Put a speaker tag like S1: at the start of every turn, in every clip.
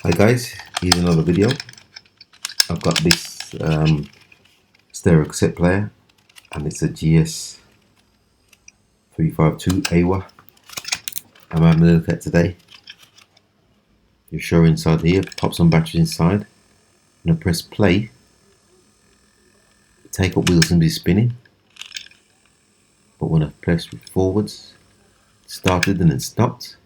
S1: Hi guys, here's another video. I've got this stereo cassette player and it's a GS352 AIWA. I'm having a look at today. You show inside here, pop some batteries inside, and I press play. The take up wheels can be spinning, but when I press forwards, it started and then stopped,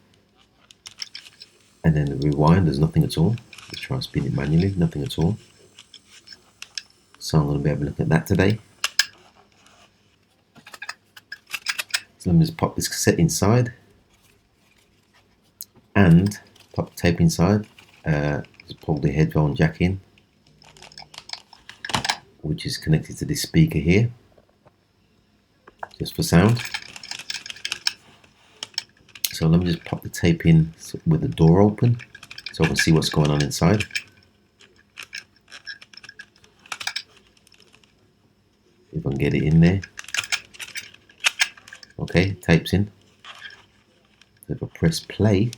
S1: and then the rewind, there's nothing at all. Let's try spin it manually, nothing at all. So I'm going to be having a look at that today. So let me just pop this cassette inside and pop the tape inside. Just pull the headphone jack in, which is connected to this speaker here, just for sound. So let me just pop the tape in with the door open so I can see what's going on inside. If I can get it in there. Okay, tape's in. So if I press play,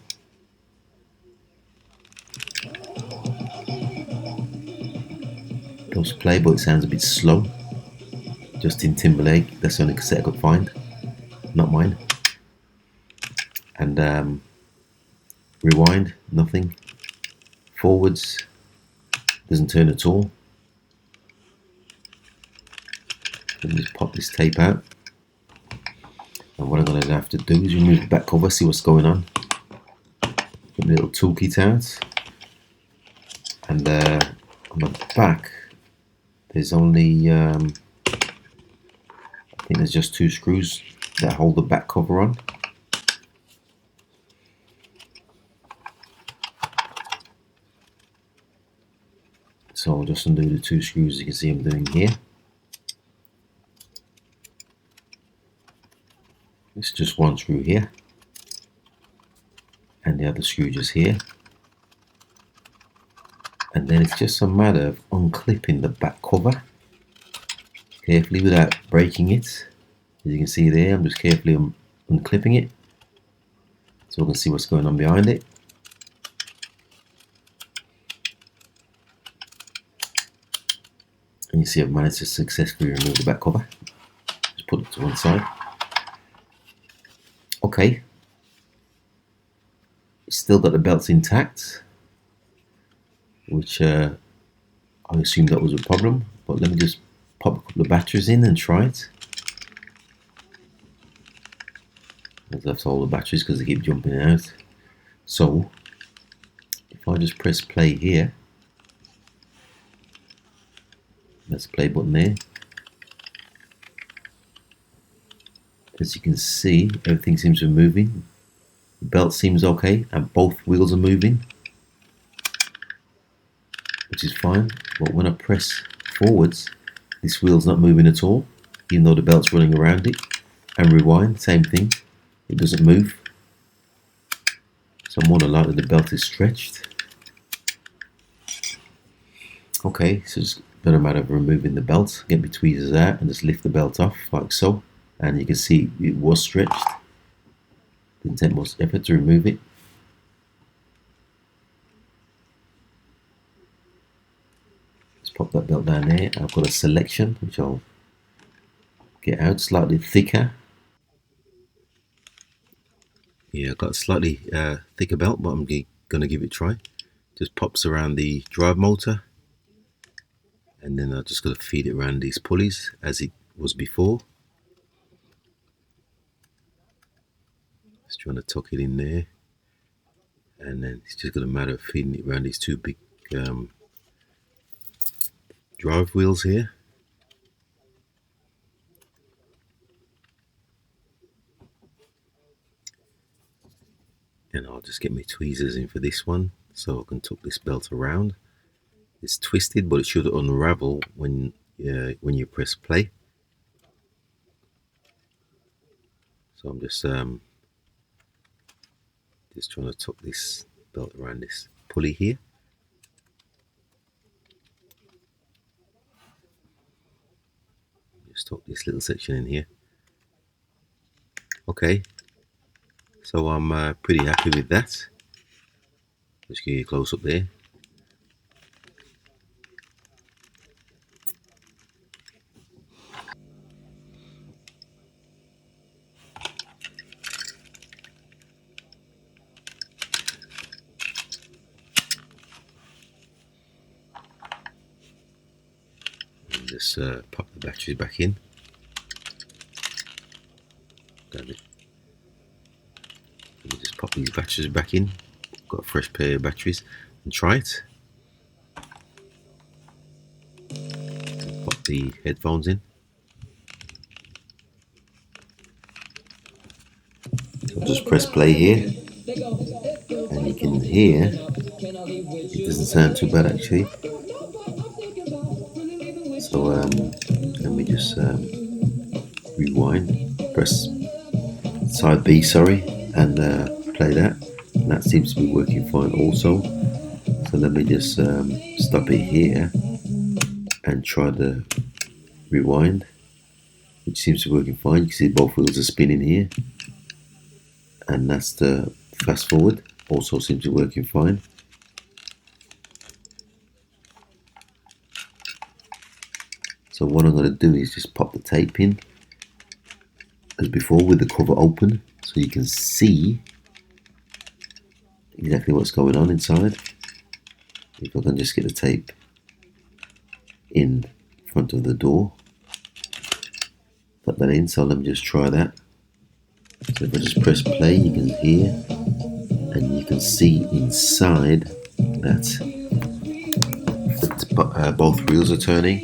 S1: it goes play, but it sounds a bit slow. Justin Timberlake, that's the only cassette I could find, not mine. And rewind, nothing. Forwards, doesn't turn at all. Let me just pop this tape out. And what I'm going to have to do is remove the back cover, see what's going on. Get my little toolkit out. And on the back, there's only, I think there's just 2 screws that hold the back cover on. So I'll just undo the 2 screws you can see I'm doing here. It's just 1 screw here, and the other screw just here. And then it's just a matter of unclipping the back cover carefully without breaking it. As you can see there, I'm just carefully unclipping it so we can see what's going on behind it. And you see I've managed to successfully remove the back cover. Just put it to one side. Okay, it's still got the belts intact, which I assume that was a problem, but let me just pop a couple of batteries in and try it. I've left all the batteries because they keep jumping out. So if I just press play here, that's the play button there. As you can see, everything seems to be moving. The belt seems okay, and both wheels are moving, which is fine. But when I press forwards, this wheel's not moving at all, even though the belt's running around it. And rewind, same thing, it doesn't move. So more than likely the belt is stretched. Okay, so it's not a matter of removing the belt. Get my tweezers out and just lift the belt off like so. And you can see it was stretched. Didn't take much effort to remove it. Let's pop that belt down there. I've got a selection which I'll get out, slightly thicker. Yeah, I've got a slightly thicker belt, but I'm going to give it a try. Just pops around the drive motor, and then I'm just going to feed it around these pulleys as it was before. Just trying to tuck it in there, and then it's just going to matter of feeding it around these 2 big drive wheels here. And I'll just get my tweezers in for this one so I can tuck this belt around. It's twisted, but it should unravel when you press play. So I'm just trying to tuck this belt around this pulley here. Just tuck this little section in here. Okay, so I'm pretty happy with that. Let's give you a close up there. And just pop the batteries back in. Let me just pop these batteries back in. Got a fresh pair of batteries and try it. Pop the headphones in. So just press play here, and you can hear it doesn't sound too bad actually. So let me just rewind, press side B, sorry, and play that. And that seems to be working fine also. So let me just stop it here and try the rewind, which seems to be working fine. You can see both wheels are spinning here, and that's the fast forward, also seems to be working fine. So what I'm going to do is just pop the tape in as before with the cover open, so you can see exactly what's going on inside. If I can just get the tape in front of the door, put that in. So let me just try that. So if I just press play, you can hear and you can see inside that both wheels are turning.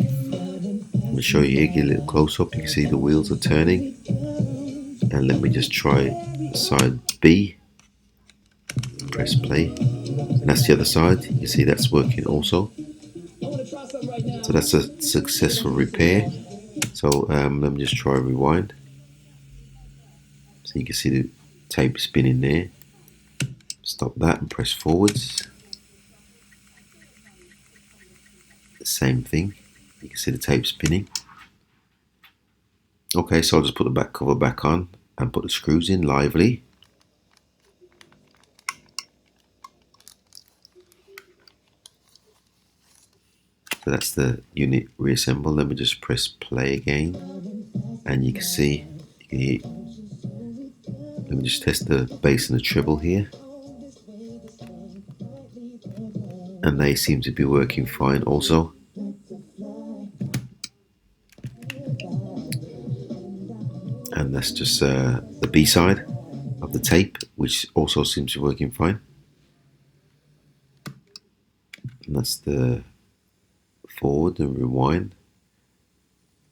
S1: Let me show you here, get a little close up. You can see the wheels are turning. And let me just try side B. Press play. And that's the other side. You can see that's working also. So that's a successful repair. So let me just try rewind. So you can see the tape spinning there. Stop that and press forwards. The same thing. You can see the tape spinning. Okay, so I'll just put the back cover back on and put the screws in lively. So that's the unit reassembled. Let me just press play again, and you can see, let me just test the bass and the treble here, and they seem to be working fine also. And that's just the B side of the tape, which also seems to be working fine. And that's the forward and rewind.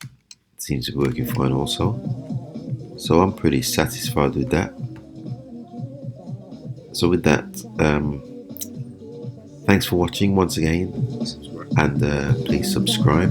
S1: It seems to be working fine also. So I'm pretty satisfied with that. So with that, thanks for watching once again, and please subscribe.